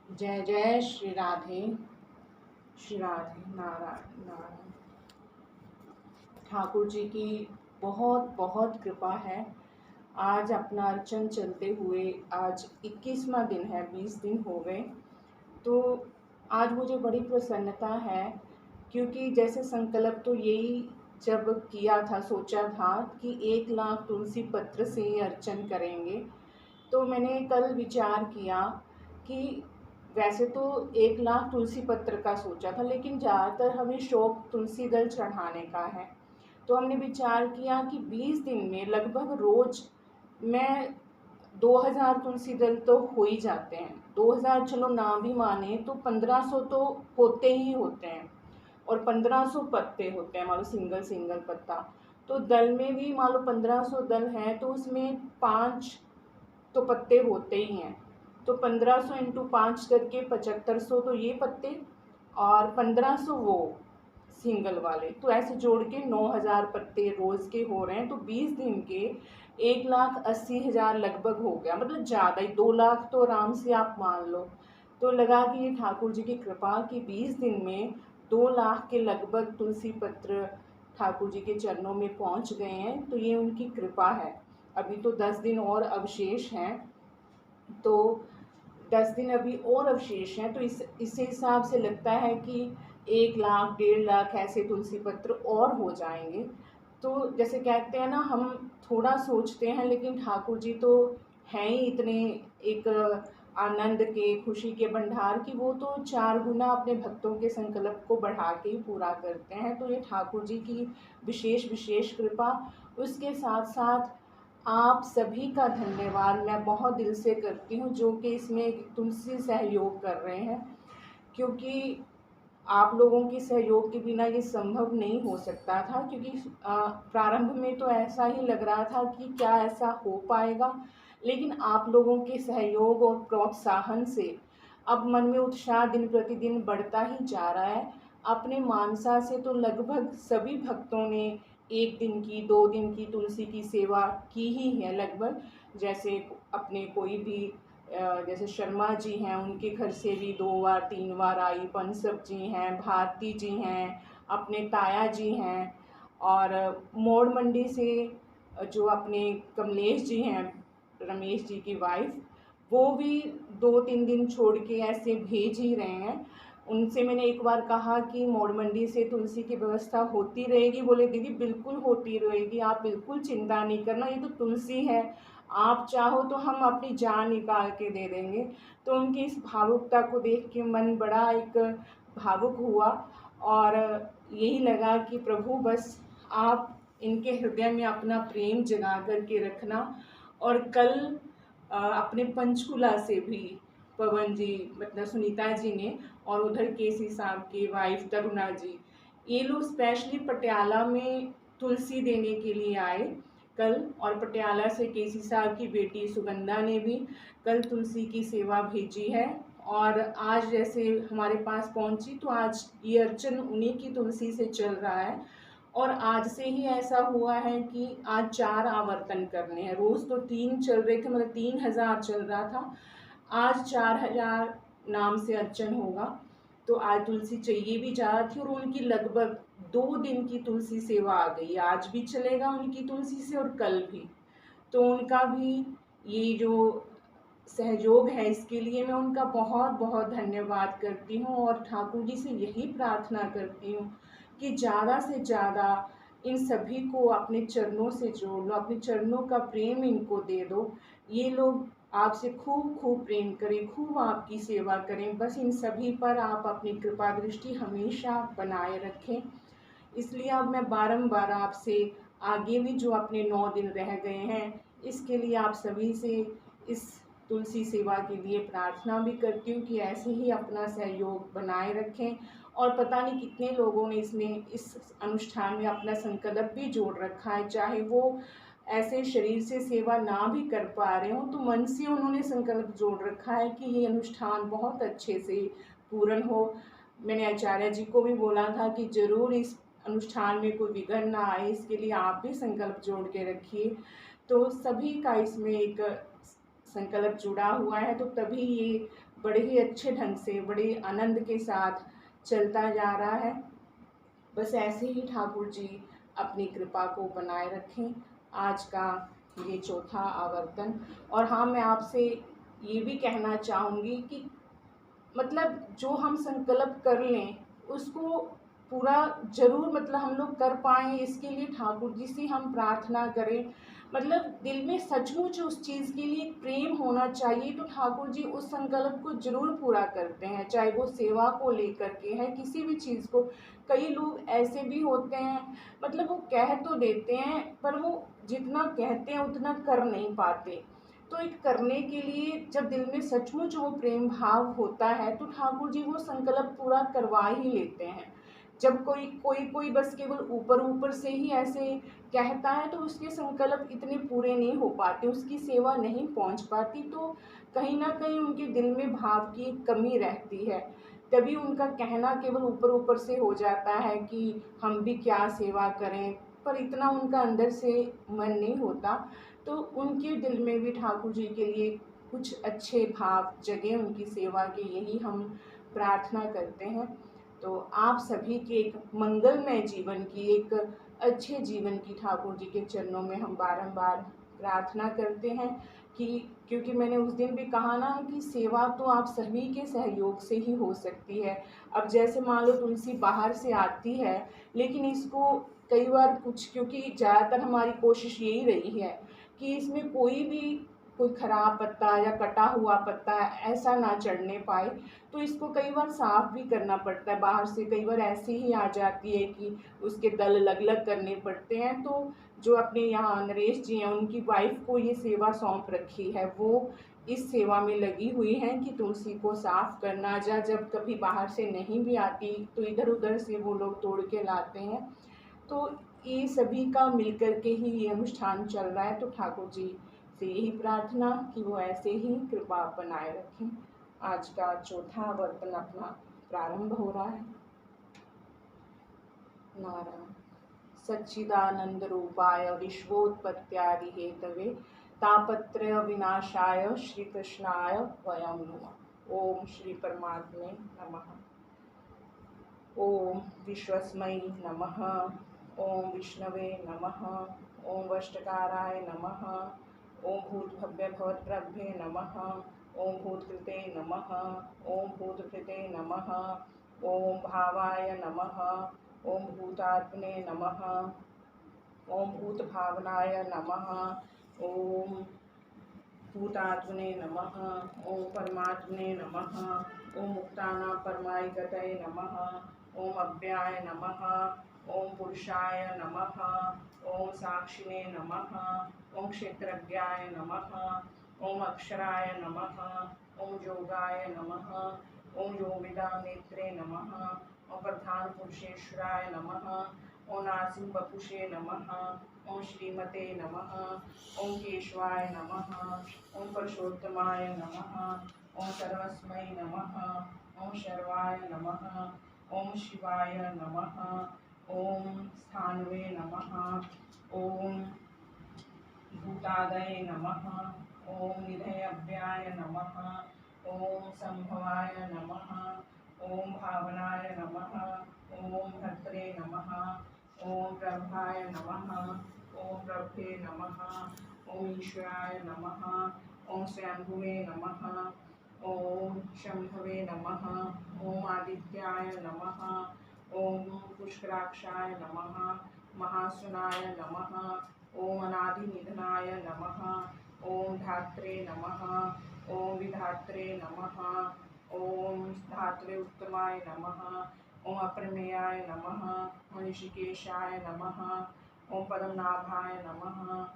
जय जय श्री राधे। श्री राधे। नारायण नारायण। ठाकुर जी की बहुत बहुत कृपा है। आज अपना अर्चन चलते हुए आज 21वां दिन है, 20 दिन हो गए। तो आज मुझे बड़ी प्रसन्नता है, क्योंकि जैसे संकल्प तो यही जब किया था, सोचा था कि 1 लाख तुलसी पत्र से ही अर्चन करेंगे। तो मैंने कल विचार किया कि वैसे तो 1 लाख तुलसी पत्र का सोचा था, लेकिन ज़्यादातर हमें शौक तुलसी दल चढ़ाने का है। तो हमने विचार किया कि 20 दिन में लगभग रोज मैं 2000 तुलसी दल तो हो ही जाते हैं। 2000 चलो ना भी माने तो 1500 तो होते ही होते हैं, और 1500 पत्ते होते हैं, मान लो सिंगल सिंगल पत्ता। तो दल में भी मान लो 1500 दल हैं, तो उसमें 5 तो पत्ते होते ही हैं। तो 1500 इंटू 5 करके 7500 तो ये पत्ते, और 1500 वो सिंगल वाले, तो ऐसे जोड़ के 9000 पत्ते रोज के हो रहे हैं। तो 20 दिन के 1,80,000 लगभग हो गया, मतलब ज़्यादा ही 2 लाख तो आराम से आप मान लो। तो लगा कि ये ठाकुर जी की कृपा कि 20 दिन में 2 लाख के लगभग तुलसी पत्र ठाकुर जी के चरणों में पहुंच गए हैं। तो ये उनकी कृपा है। अभी तो 10 दिन और अवशेष हैं, तो 10 दिन अभी और अवशेष हैं। तो इस हिसाब से लगता है कि 1 लाख 1.5 लाख ऐसे तुलसी पत्र और हो जाएंगे। तो जैसे कहते हैं ना, हम थोड़ा सोचते हैं लेकिन ठाकुर जी तो हैं ही इतने एक आनंद के, खुशी के भंडार की, वो तो 4 गुना अपने भक्तों के संकल्प को बढ़ा के ही पूरा करते हैं। तो ये ठाकुर जी की विशेष विशेष कृपा। उसके साथ साथ आप सभी का धन्यवाद मैं बहुत दिल से करती हूँ, जो कि इसमें तुमसे सहयोग कर रहे हैं, क्योंकि आप लोगों के सहयोग के बिना ये संभव नहीं हो सकता था। क्योंकि प्रारंभ में तो ऐसा ही लग रहा था कि क्या ऐसा हो पाएगा, लेकिन आप लोगों के सहयोग और प्रोत्साहन से अब मन में उत्साह दिन प्रतिदिन बढ़ता ही जा रहा है। अपने मानसा से तो लगभग सभी भक्तों ने 1 दिन की 2 दिन की तुलसी की सेवा की ही है लगभग। जैसे अपने कोई भी जैसे शर्मा जी हैं, उनके घर से भी 2 बार 3 बार आई। पंसब जी हैं, भारती जी हैं, अपने ताया जी हैं, और मोड़ मंडी से जो अपने कमलेश जी हैं, रमेश जी की वाइफ, वो भी 2-3 दिन छोड़ के ऐसे भेज ही रहे हैं। उनसे मैंने एक बार कहा कि मोड़ मंडी से तुलसी की व्यवस्था होती रहेगी? बोले दीदी बिल्कुल होती रहेगी, आप बिल्कुल चिंता नहीं करना, ये तो तुलसी है, आप चाहो तो हम अपनी जान निकाल के दे देंगे। तो उनकी इस भावुकता को देख के मन बड़ा एक भावुक हुआ, और यही लगा कि प्रभु बस आप इनके हृदय में अपना प्रेम जगा कर के रखना। और कल अपने पंचकुला से भी पवन जी, मतलब सुनीता जी ने, और उधर केसी साहब की वाइफ तरुणा जी, ये लोग स्पेशली पटियाला में तुलसी देने के लिए आए कल। और पटियाला से केसी साहब की बेटी सुगंधा ने भी कल तुलसी की सेवा भेजी है। और आज जैसे हमारे पास पहुंची, तो आज ये अर्चन उन्हीं की तुलसी से चल रहा है। और आज से ही ऐसा हुआ है कि आज 4 आवर्तन करने हैं। रोज़ तो 3 चल रहे थे, मतलब 3000 चल रहा था। आज 4000 नाम से अर्चन होगा। तो आज तुलसी चाहिए भी जा रही थी, और उनकी लगभग 2 दिन की तुलसी सेवा आ गई। आज भी चलेगा उनकी तुलसी से, और कल भी। तो उनका भी ये जो सहयोग है, इसके लिए मैं उनका बहुत बहुत धन्यवाद करती हूँ। और ठाकुर जी से यही प्रार्थना करती हूँ कि ज़्यादा से ज़्यादा इन सभी को अपने चरणों से जोड़ लो, अपने चरणों का प्रेम इनको दे दो। ये लोग आपसे खूब खूब प्रेम करें, खूब आपकी सेवा करें। बस इन सभी पर आप अपनी कृपा दृष्टि हमेशा बनाए रखें। इसलिए अब मैं बारंबार आपसे आगे भी जो अपने 9 दिन रह गए हैं, इसके लिए आप सभी से इस तुलसी सेवा के लिए प्रार्थना भी करती हूँ कि ऐसे ही अपना सहयोग बनाए रखें। और पता नहीं कितने लोगों ने इसमें इस अनुष्ठान में अपना संकल्प भी जोड़ रखा है, चाहे वो ऐसे शरीर से सेवा ना भी कर पा रहे हों, तो मन से उन्होंने संकल्प जोड़ रखा है कि ये अनुष्ठान बहुत अच्छे से पूर्ण हो। मैंने आचार्य जी को भी बोला था कि ज़रूर इस अनुष्ठान में कोई विघ्न ना आए, इसके लिए आप भी संकल्प जोड़ के रखिए। तो सभी का इसमें एक संकल्प जुड़ा हुआ है, तो तभी ये बड़े ही अच्छे ढंग से, बड़े आनंद के साथ चलता जा रहा है। बस ऐसे ही ठाकुर जी अपनी कृपा को बनाए रखें। आज का ये चौथा आवर्तन। और हाँ, मैं आपसे ये भी कहना चाहूँगी कि मतलब जो हम संकल्प कर लें उसको पूरा ज़रूर मतलब हम लोग कर पाएँ, इसके लिए ठाकुर जी से हम प्रार्थना करें। मतलब दिल में सचमुच उस चीज़ के लिए प्रेम होना चाहिए, तो ठाकुर जी उस संकल्प को ज़रूर पूरा करते हैं, चाहे वो सेवा को लेकर के है, किसी भी चीज़ को। कई लोग ऐसे भी होते हैं, मतलब वो कह तो देते हैं पर वो जितना कहते हैं उतना कर नहीं पाते। तो एक करने के लिए जब दिल में सचमुच वो प्रेम भाव होता है, तो ठाकुर जी वो संकल्प पूरा करवा ही लेते हैं। जब कोई कोई कोई बस केवल ऊपर ऊपर से ही ऐसे कहता है, तो उसके संकल्प इतने पूरे नहीं हो पाते, उसकी सेवा नहीं पहुंच पाती। तो कहीं ना कहीं उनके दिल में भाव की एक कमी रहती है, तभी उनका कहना केवल ऊपर ऊपर से हो जाता है कि हम भी क्या सेवा करें, पर इतना उनका अंदर से मन नहीं होता। तो उनके दिल में भी ठाकुर जी के लिए कुछ अच्छे भाव जगे उनकी सेवा के, यही हम प्रार्थना करते हैं। तो आप सभी के एक मंगलमय जीवन की, एक अच्छे जीवन की ठाकुर जी के चरणों में हम बारंबार प्रार्थना करते हैं कि, क्योंकि मैंने उस दिन भी कहा ना कि सेवा तो आप सभी के सहयोग से ही हो सकती है। अब जैसे मान लो तुलसी बाहर से आती है, लेकिन इसको कई बार कुछ, क्योंकि ज़्यादातर हमारी कोशिश यही रही है कि इसमें कोई खराब पत्ता या कटा हुआ पत्ता ऐसा ना चढ़ने पाए, तो इसको कई बार साफ भी करना पड़ता है। बाहर से कई बार ऐसी ही आ जाती है कि उसके दल अलग अलग करने पड़ते हैं। तो जो अपने यहाँ नरेश जी हैं, उनकी वाइफ को ये सेवा सौंप रखी है, वो इस सेवा में लगी हुई हैं कि तुलसी को साफ करना, जब कभी बाहर से नहीं भी आती तो इधर उधर से वो लोग तोड़ के लाते हैं। तो ये सभी का मिलकर के ही ये अनुष्ठान चल रहा है। तो ठाकुर जी से यही प्रार्थना कि वो ऐसे ही कृपा बनाए रखें। आज का चौथा वर्तन अपना प्रारंभ हो रहा है। नारायण। सच्चिदानंद रूपाय विश्वोत्पत्त्यादि हेतवे तापत्रय विनाशाय श्री कृष्णाय वयं नमः। ओम श्री परमात्मे नमः। ओम विश्वस्मै नमः। ओम विष्णवे नमः। ओम वष्टकाराय नमः। ओम भूतभव्य भवत्प्रभ्ये नमः। ओम भूतकृते नमः। ओम भूतकृते नमः। ओम भावाय नमः। ओम भूतात्मने नमः। ओम भूतभावनाय नमः। ओम भूतात्मने नमः। ओम परमात्मने नमः। ओम मुक्तानां परमायिकतये नमः। ओम अव्ययाय नमः। ओम पुरुषाय नमः। ओम साक्षिणे नमः। ओम क्षेत्रज्ञाय नमः। ओम अक्षराय नमः। ओम योगाय नमः। ओम योगिदा नेत्रे नमः। ओम प्रधान पुरुषेश्वराय नमः। ओम नासिम बपुषे नमः। ओम श्रीमते नमः। ओम केशवाय नमः। ओम पुरुषोत्तमाय नमः। ओम सर्वस्मै नमः। ओम शर्वाय नमः। ओम शिवाय नमः। ओम स्थानवे नमः। ओम भूतादये नमः। ओम निधयव्याय नमः। ओम संभवाय नमः। ओम भावनाय नमः। ओम भद्रे नमः। ओम प्रभाय नमः। ओम प्रभे नमः। ओम ईश्वराय नमः। ओम स्वयंभुवे नमः। ओम शंभवे नमः। ओम आदित्याय नमः। ओम पुष्कराक्षाय नमः। महासुनाय नमः। ओम अनादिनिधनाय नमः। ओम धात्रे नमः। ओम विधात्रे नमः। ओम धात्रे उत्तमाय नमः। ओम अप्रमेयाय नमः। ओम ऋषिकेशाय नमः। ओम पद्मनाभाय नमः।